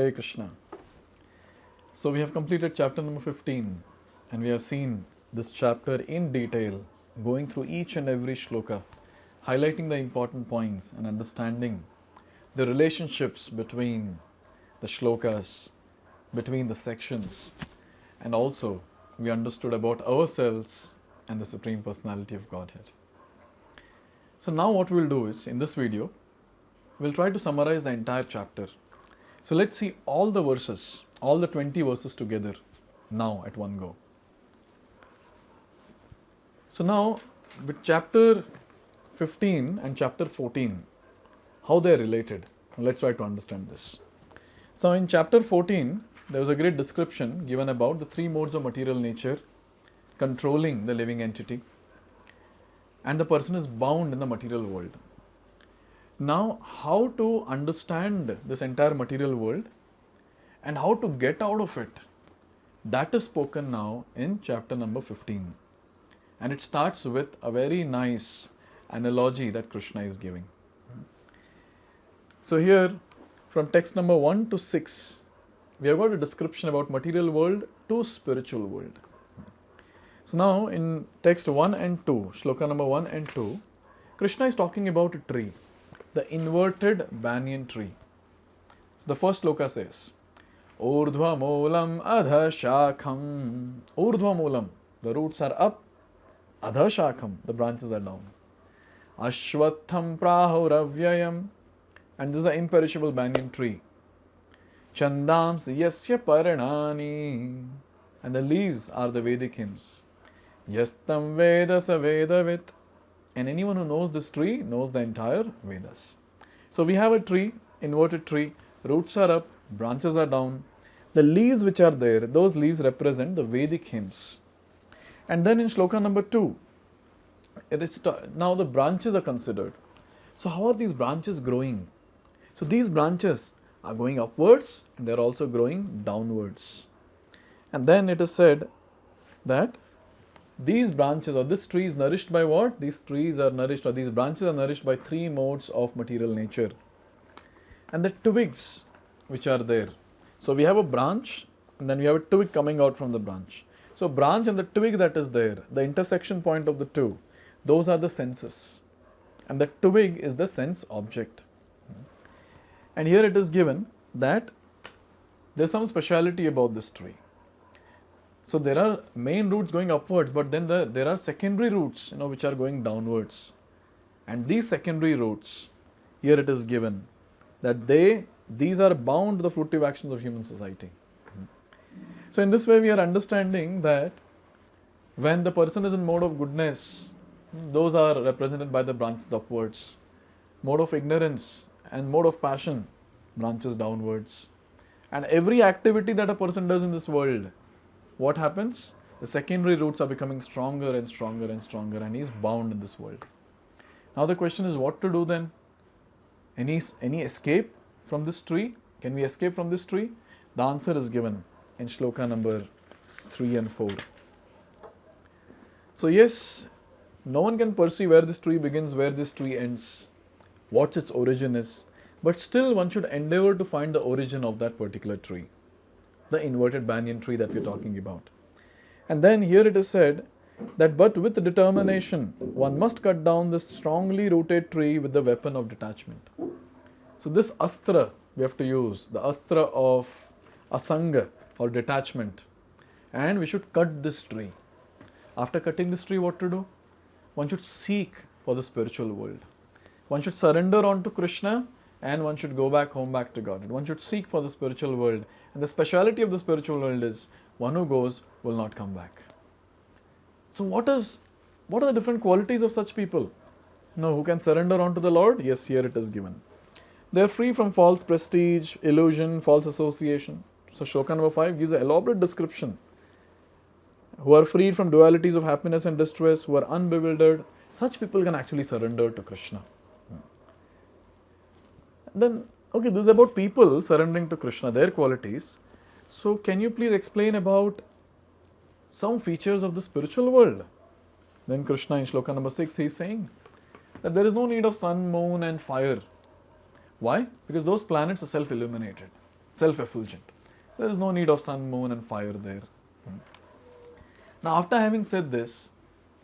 Hare Krishna. So we have completed chapter number 15 and we have seen this chapter in detail, going through each and every shloka, highlighting the important points and understanding the relationships between the shlokas, between the sections, and also we understood about ourselves and the Supreme Personality of Godhead. So now what we'll do is, in this video, we'll try to summarize the entire chapter. So let's see all the verses, all the 20 verses together now at one go. So now with chapter 15 and chapter 14, how they are related. Let's try to understand this. So in chapter 14, there was a great description given about the three modes of material nature controlling the living entity, and the person is bound in the material world. Now, how to understand this entire material world and how to get out of it, that is spoken now in chapter number 15. And it starts with a very nice analogy that Krishna is giving. So here, from text number 1 to 6, we have got a description about material world to spiritual world. So now in text 1 and 2, shloka number 1 and 2, Krishna is talking about a tree, the inverted banyan tree. So the first shloka says, Urdhva moolam adha shakham. Urdhva moolam, the roots are up, adha shakham, the branches are down. Ashwatham prahuravyayam, and this is an imperishable banyan tree. Chandams yasya paranani, and the leaves are the Vedic hymns. Yastam Vedas Vedavit, and anyone who knows this tree knows the entire Vedas. So we have a tree, inverted tree, roots are up, branches are down. The leaves which are there, those leaves represent the Vedic hymns. And then in shloka number 2, now the branches are considered. So how are these branches growing? So these branches are going upwards and they are also growing downwards. And then it is said that these branches or this tree is nourished by what? These trees are nourished, or these branches are nourished by three modes of material nature. And the twigs which are there. So we have a branch and then we have a twig coming out from the branch. So branch and the twig that is there, the intersection point of the two, those are the senses. And the twig is the sense object. And here it is given that there is some speciality about this tree. So there are main roots going upwards, but then there are secondary roots, which are going downwards. And these secondary roots, here it is given that these are bound to the fruitive actions of human society. So in this way we are understanding that when the person is in mode of goodness, those are represented by the branches upwards. Mode of ignorance and mode of passion, branches downwards. And every activity that a person does in this world, what happens? The secondary roots are becoming stronger and stronger and stronger, and he is bound in this world. Now the question is, what to do then? Any escape from this tree? Can we escape from this tree? The answer is given in shloka number 3 and 4. So yes, no one can perceive where this tree begins, where this tree ends, what its origin is, but still one should endeavor to find the origin of that particular tree, the inverted banyan tree that we are talking about. And then here it is said that but with determination, one must cut down this strongly rooted tree with the weapon of detachment. So this astra we have to use, the astra of asanga or detachment, and we should cut this tree. After cutting this tree, what to do? One should seek for the spiritual world. One should surrender on to Krishna and one should go back home, back to God. One should seek for the spiritual world. And the speciality of the spiritual world is one who goes will not come back. So what are the different qualities of such people? Who can surrender on to the Lord? Yes, here it is given. They are free from false prestige, illusion, false association. So shloka number 5 gives an elaborate description. Who are freed from dualities of happiness and distress, who are unbewildered, such people can actually surrender to Krishna. Then, okay, this is about people surrendering to Krishna, their qualities. So can you please explain about some features of the spiritual world? Then Krishna in shloka number 6, he is saying that there is no need of sun, moon and fire. Why? Because those planets are self-illuminated. self-effulgent. So there is no need of sun, moon and fire there. Now after having said this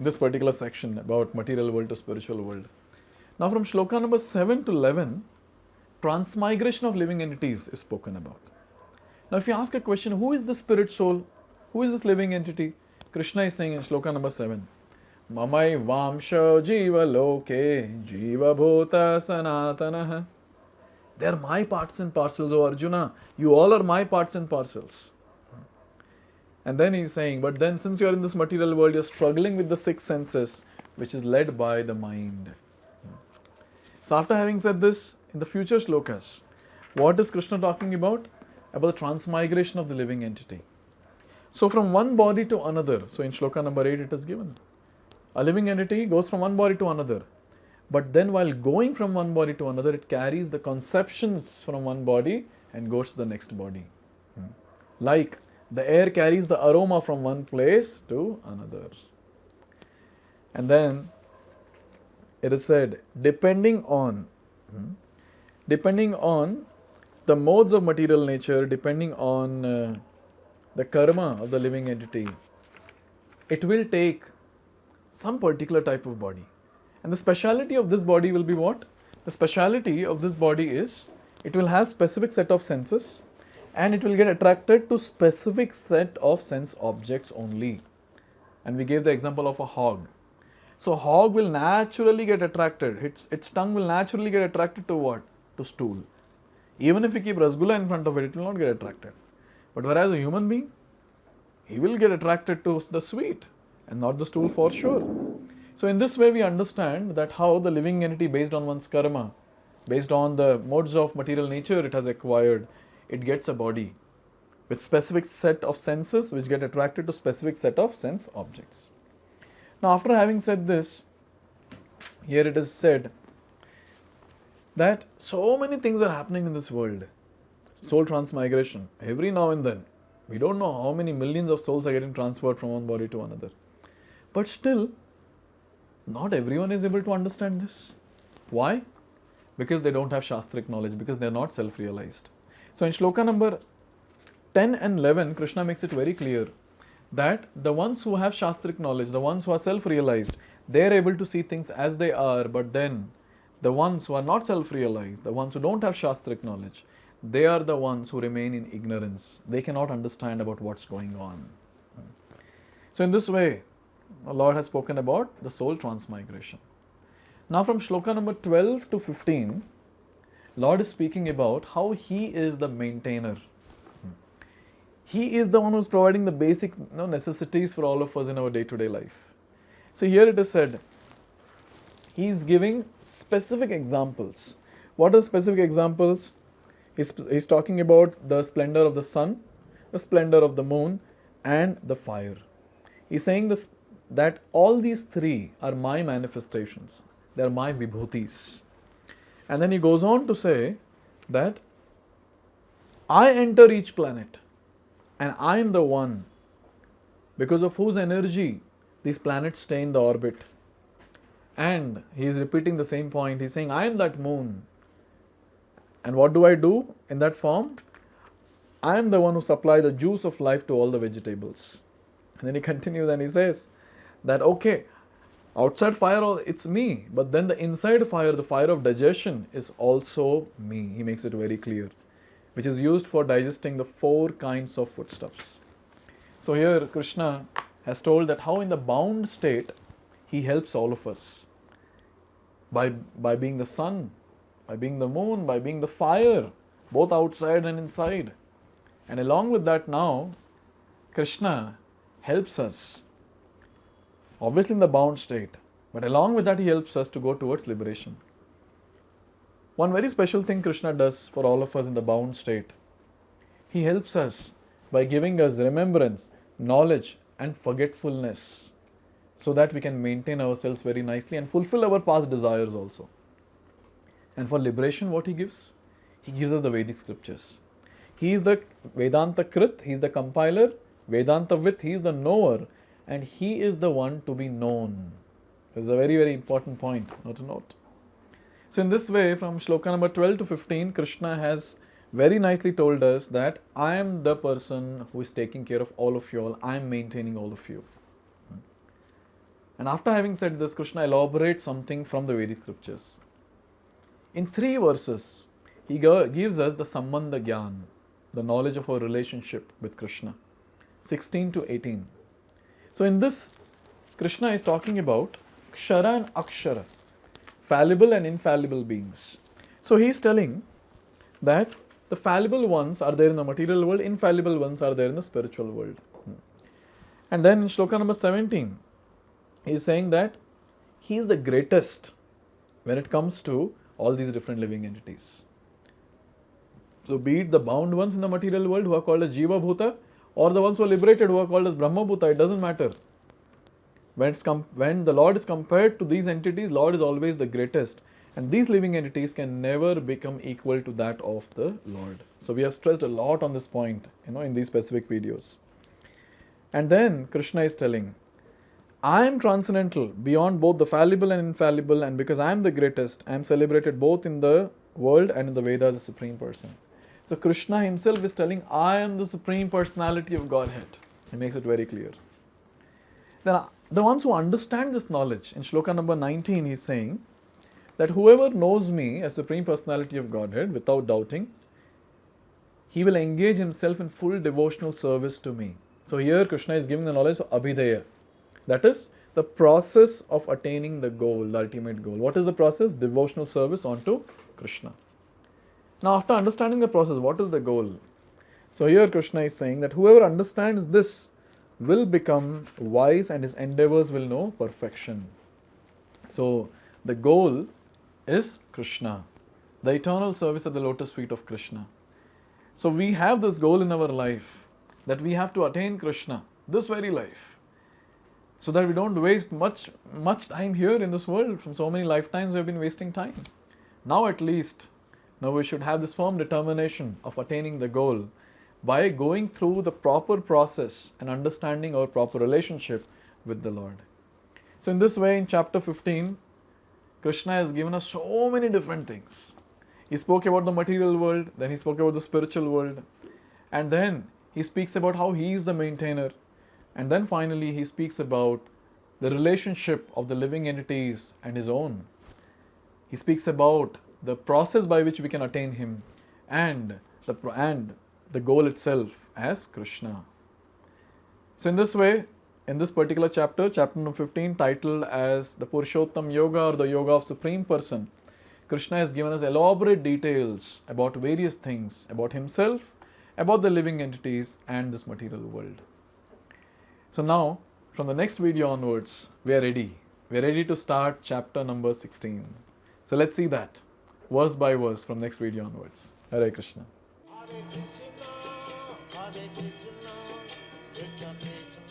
particular section about material world to spiritual world, now from Shloka number 7 to 11, transmigration of living entities is spoken about. Now if you ask a question, who is the spirit soul? Who is this living entity? Krishna is saying in Shloka number 7, Mamai Vamsha Jiva Loke Jiva Bhota Sanatanaha. They are my parts and parcels, O Arjuna. You all are my parts and parcels. And then he is saying, but then since you are in this material world, you are struggling with the six senses, which is led by the mind. So after having said this, in the future shlokas, what is Krishna talking about? About the transmigration of the living entity. So from one body to another, so in Shloka number 8 it is given. A living entity goes from one body to another. But then while going from one body to another, it carries the conceptions from one body and goes to the next body. Like the air carries the aroma from one place to another. And then it is said, depending on the modes of material nature, depending on the karma of the living entity, it will take some particular type of body. And the speciality of this body will be what? The speciality of this body is, it will have specific set of senses and it will get attracted to specific set of sense objects only. And we gave the example of a hog. So hog will naturally get attracted, its tongue will naturally get attracted to what? To stool. Even if you keep rasgulla in front of it, it will not get attracted. But whereas a human being, he will get attracted to the sweet and not the stool for sure. So in this way we understand that how the living entity based on one's karma, based on the modes of material nature it has acquired, it gets a body with specific set of senses which get attracted to specific set of sense objects. Now after having said this, here it is said that so many things are happening in this world. Soul transmigration, every now and then. We don't know how many millions of souls are getting transferred from one body to another. But still, not everyone is able to understand this. Why? Because they don't have Shastric knowledge, because they are not self-realized. So in Shloka number 10 and 11, Krishna makes it very clear that the ones who have Shastric knowledge, the ones who are self-realized, they are able to see things as they are, but then the ones who are not self-realized, the ones who don't have Shastric knowledge, they are the ones who remain in ignorance. They cannot understand about what's going on. So in this way, the Lord has spoken about the soul transmigration. Now from Shloka number 12 to 15, Lord is speaking about how He is the maintainer. He is the one who is providing the basic necessities for all of us in our day-to-day life. So here it is said, He is giving specific examples. What are specific examples? He's talking about the splendor of the sun, the splendor of the moon, and the fire. He's saying this, that all these three are my manifestations. They are my vibhutis. And then he goes on to say that I enter each planet and I am the one because of whose energy these planets stay in the orbit. And he is repeating the same point. He's saying, I am that moon. And what do I do in that form? I am the one who supply the juice of life to all the vegetables. And then he continues and he says that, okay, outside fire, it's me. But then the inside fire, the fire of digestion, is also me. He makes it very clear, which is used for digesting the 4 kinds of foodstuffs. So here Krishna has told that how in the bound state, He helps all of us by being the sun, by being the moon, by being the fire, both outside and inside. And along with that now, Krishna helps us, obviously in the bound state, but along with that He helps us to go towards liberation. One very special thing Krishna does for all of us in the bound state, He helps us by giving us remembrance, knowledge and forgetfulness, so that we can maintain ourselves very nicely and fulfill our past desires also. And for liberation, what He gives? He gives us the Vedic scriptures. He is the Vedanta Krit, He is the compiler, Vedanta Vit, He is the knower, and He is the one to be known. This is a very, very important point, not to note. So in this way, from Shloka number 12 to 15, Krishna has very nicely told us that I am the person who is taking care of all of you all, I am maintaining all of you. And after having said this, Krishna elaborates something from the Vedic scriptures. In 3 verses, he gives us the Sambandha Gyan, the knowledge of our relationship with Krishna, 16 to 18. So in this, Krishna is talking about Kshara and Akshara, fallible and infallible beings. So he is telling that the fallible ones are there in the material world, infallible ones are there in the spiritual world. And then in Shloka number 17, he is saying that he is the greatest when it comes to all these different living entities. So be it the bound ones in the material world who are called as Jiva Bhuta, or the ones who are liberated who are called as Brahma Bhuta, it doesn't matter. When the Lord is compared to these entities, Lord is always the greatest. And these living entities can never become equal to that of the Lord. So we have stressed a lot on this point, in these specific videos. And then Krishna is telling, I am transcendental, beyond both the fallible and infallible, and because I am the greatest, I am celebrated both in the world and in the Vedas as the Supreme Person. So Krishna himself is telling, I am the Supreme Personality of Godhead. He makes it very clear. Then the ones who understand this knowledge, in Shloka number 19, he is saying that whoever knows me as Supreme Personality of Godhead without doubting, he will engage himself in full devotional service to me. So here Krishna is giving the knowledge of Abhideya. That is the process of attaining the goal, the ultimate goal. What is the process? Devotional service unto Krishna. Now after understanding the process, what is the goal? So here Krishna is saying that whoever understands this will become wise and his endeavors will know perfection. So the goal is Krishna, the eternal service at the lotus feet of Krishna. So we have this goal in our life that we have to attain Krishna this very life, so that we don't waste much time here in this world. From so many lifetimes we have been wasting time. Now at least, we should have this firm determination of attaining the goal by going through the proper process and understanding our proper relationship with the Lord. So in this way, in chapter 15, Krishna has given us so many different things. He spoke about the material world, then he spoke about the spiritual world, and then he speaks about how he is the maintainer, and then finally he speaks about the relationship of the living entities and his own. He speaks about the process by which we can attain him, and the goal itself as Krishna. So in this way, in this particular chapter, chapter number 15, titled as the Purushottam Yoga or the Yoga of Supreme Person, Krishna has given us elaborate details about various things, about himself, about the living entities and this material world. So now, from the next video onwards, we are ready. We are ready to start chapter number 16. So let's see that, verse by verse, from next video onwards. Hare Krishna. Hare Krishna, Krishna Krishna,